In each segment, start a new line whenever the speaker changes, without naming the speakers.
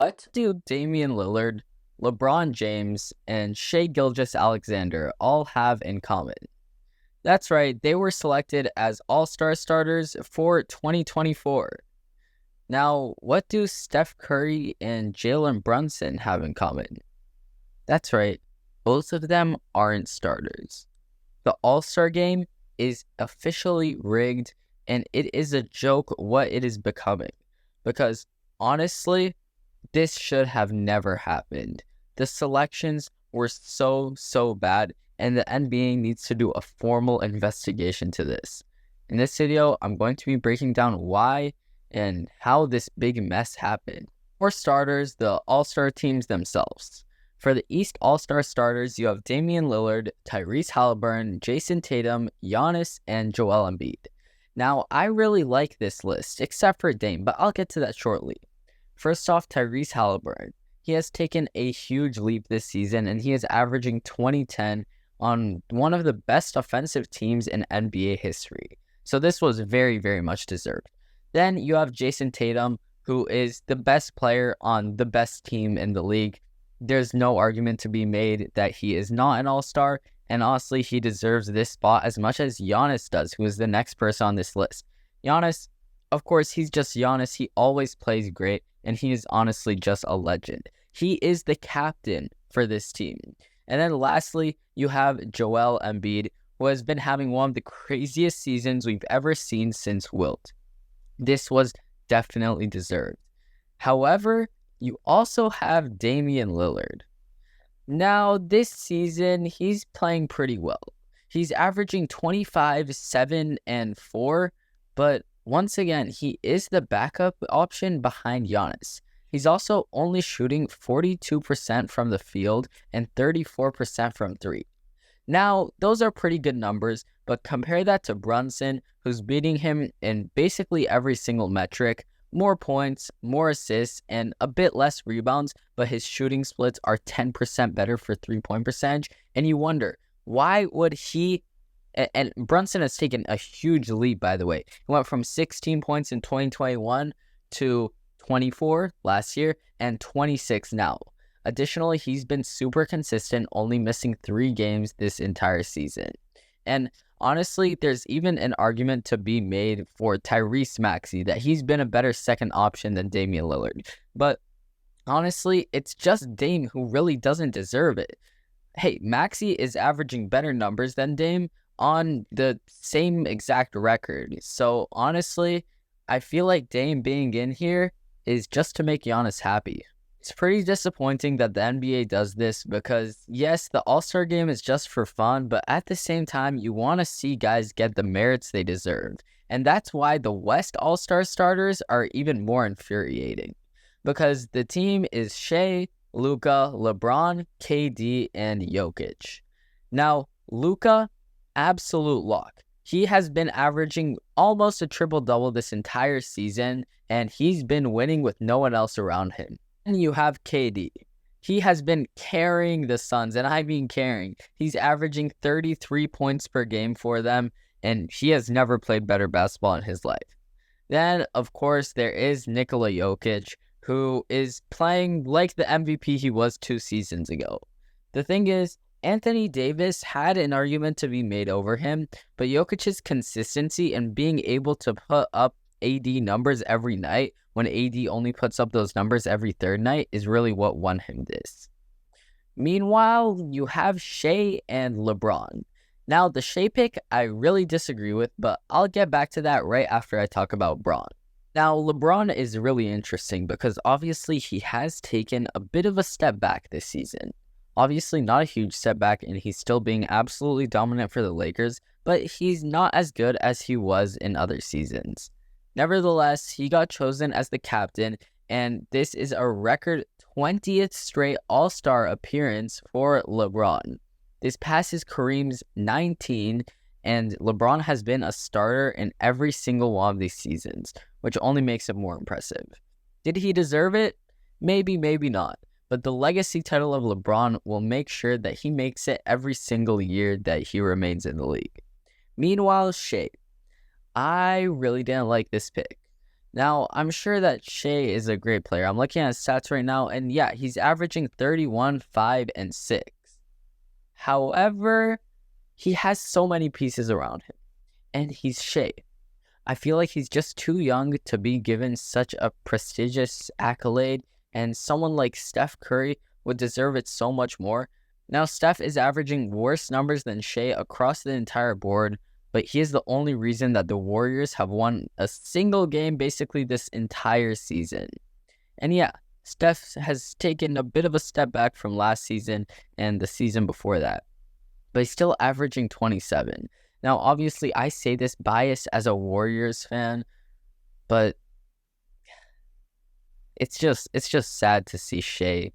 What do Damian Lillard, LeBron James, and Shai Gilgeous-Alexander all have in common? That's right, they were selected as All-Star starters for 2024. Now, what do Steph Curry and Jalen Brunson have in common? That's right, both of them aren't starters. The All-Star game is officially rigged, and it is a joke what it is becoming. Because honestly, this should have never happened. The selections were so bad, and the NBA needs to do a formal investigation to this. In this video, I'm going to be breaking down why and how this big mess happened. For starters, the All-Star teams themselves. For the East All-Star starters, you have Damian Lillard, Tyrese Halliburton, Jason Tatum, Giannis, and Joel Embiid. Now, I really like this list, except for Dame, but I'll get to that shortly. First off, Tyrese Halliburton. He has taken a huge leap this season, and he is averaging 20-10 on one of the best offensive teams in NBA history. So this was very much deserved. Then you have Jason Tatum, who is the best player on the best team in the league. There's no argument to be made that he is not an all-star, and honestly, he deserves this spot as much as Giannis does, who is the next person on this list. Giannis, of course, he's just Giannis. He always plays great, and he is honestly just a legend. He is the captain for this team. And then lastly, you have Joel Embiid, who has been having one of the craziest seasons we've ever seen since Wilt. This was definitely deserved. However, you also have Damian Lillard. Now, this season, he's playing pretty well. He's averaging 25, 7, and 4, but once again, he is the backup option behind Giannis. He's also only shooting 42% from the field and 34% from 3. Now, those are pretty good numbers, but compare that to Brunson, who's beating him in basically every single metric. More points, more assists, and a bit less rebounds, but his shooting splits are 10% better for three-point percentage. And you wonder, why would he... And Brunson has taken a huge leap, by the way. He went from 16 points in 2021 to 24 last year and 26 now. Additionally, he's been super consistent, only missing 3 games this entire season. And honestly, there's even an argument to be made for Tyrese Maxey that he's been a better second option than Damian Lillard. But honestly, it's just Dame who really doesn't deserve it. Hey, Maxey is averaging better numbers than Dame on the same exact record. So honestly, I feel like Dame being in here is just to make Giannis happy. It's pretty disappointing that the NBA does this because, yes, the All-Star game is just for fun, but at the same time, you want to see guys get the merits they deserve. And that's why the West All-Star starters are even more infuriating. Because the team is Shai, Luka, LeBron, KD, and Jokic. Now, Luka, absolute lock. He has been averaging almost a triple-double this entire season, and he's been winning with no one else around him. And you have KD. He has been carrying the Suns, and I mean carrying. He's averaging 33 points per game for them, and he has never played better basketball in his life. Then, of course, there is Nikola Jokic, who is playing like the MVP he was 2 seasons ago. The thing is, Anthony Davis had an argument to be made over him, but Jokic's consistency and being able to put up AD numbers every night when AD only puts up those numbers every third night is really what won him this. Meanwhile, you have Shai and LeBron. Now, the Shai pick I really disagree with, but I'll get back to that right after I talk about Bron. Now, LeBron is really interesting because obviously he has taken a bit of a step back this season. Obviously not a huge step back, and he's still being absolutely dominant for the Lakers, but he's not as good as he was in other seasons. Nevertheless, he got chosen as the captain, and this is a record 20th straight All-Star appearance for LeBron. This passes Kareem's 19, and LeBron has been a starter in every single one of these seasons, which only makes it more impressive. Did he deserve it? Maybe, maybe not. But the legacy title of LeBron will make sure that he makes it every single year that he remains in the league. Meanwhile, Shai. I really didn't like this pick. Now, I'm sure that Shea is a great player. I'm looking at his stats right now, and yeah, he's averaging 31, 5, and 6. However, he has so many pieces around him, and he's Shea. I feel like he's just too young to be given such a prestigious accolade, and someone like Steph Curry would deserve it so much more. Now, Steph is averaging worse numbers than Shea across the entire board, but he is the only reason that the Warriors have won a single game basically this entire season. And yeah, Steph has taken a bit of a step back from last season and the season before that, but he's still averaging 27. Now, obviously, I say this biased as a Warriors fan, but it's just sad to see Shea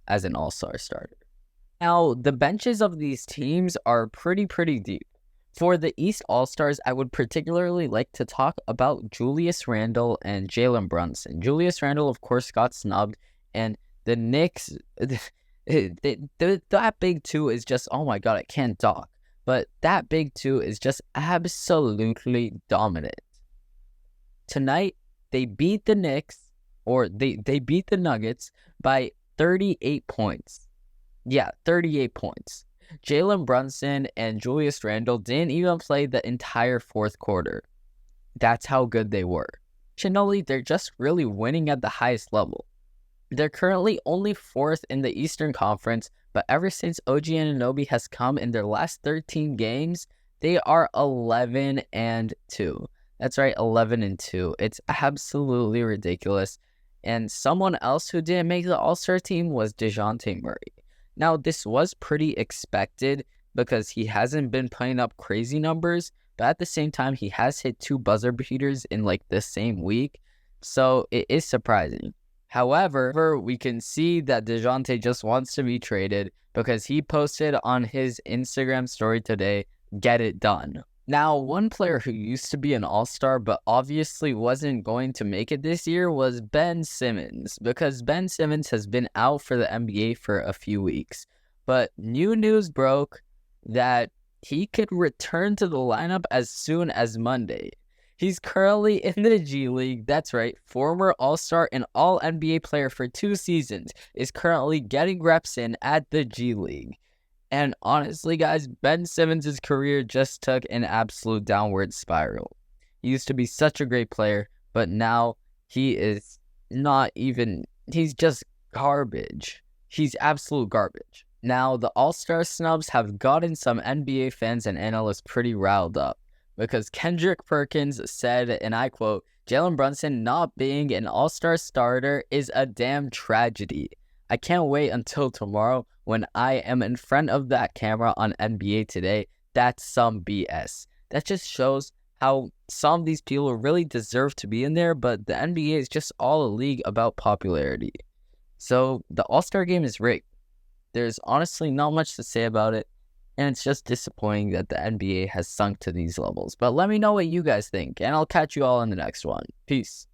as an all-star starter. Now, the benches of these teams are pretty deep. For the East All-Stars, I would particularly like to talk about Julius Randle and Jalen Brunson. Julius Randle, of course, got snubbed, and the Knicks, that big two is just, oh my god, I can't talk. But that big two is just absolutely dominant. Tonight, they beat the Knicks, or they beat the Nuggets by 38 points. Yeah, 38 points. Jalen Brunson and Julius Randle didn't even play the entire fourth quarter. That's how good they were. Chinoli, they're just really winning at the highest level. They're currently only 4th in the Eastern Conference, but ever since OG Anunoby has come in their last 13 games, they are 11-2. That's right, 11-2. It's absolutely ridiculous. And someone else who didn't make the All-Star team was DeJounte Murray. Now, this was pretty expected because he hasn't been putting up crazy numbers, but at the same time, he has hit 2 buzzer beaters in like the same week, so it is surprising. However, we can see that DeJounte just wants to be traded because he posted on his Instagram story today, "Get it done." Now, one player who used to be an all-star but obviously wasn't going to make it this year was Ben Simmons, because Ben Simmons has been out for the NBA for a few weeks. But new news broke that he could return to the lineup as soon as Monday. He's currently in the G League. That's right, former all-star and all-NBA player for 2 seasons is currently getting reps in at the G League. And honestly, guys, Ben Simmons' career just took an absolute downward spiral. He used to be such a great player, but now he is not even, he's just garbage. He's absolute garbage. Now, the All-Star snubs have gotten some NBA fans and analysts pretty riled up because Kendrick Perkins said, and I quote, "Jalen Brunson not being an All-Star starter is a damn tragedy. I can't wait until tomorrow when I am in front of that camera on NBA Today. That's some BS." That just shows how some of these people really deserve to be in there, but the NBA is just all a league about popularity. So the All-Star game is rigged. There's honestly not much to say about it, and it's just disappointing that the NBA has sunk to these levels. But let me know what you guys think, and I'll catch you all in the next one. Peace.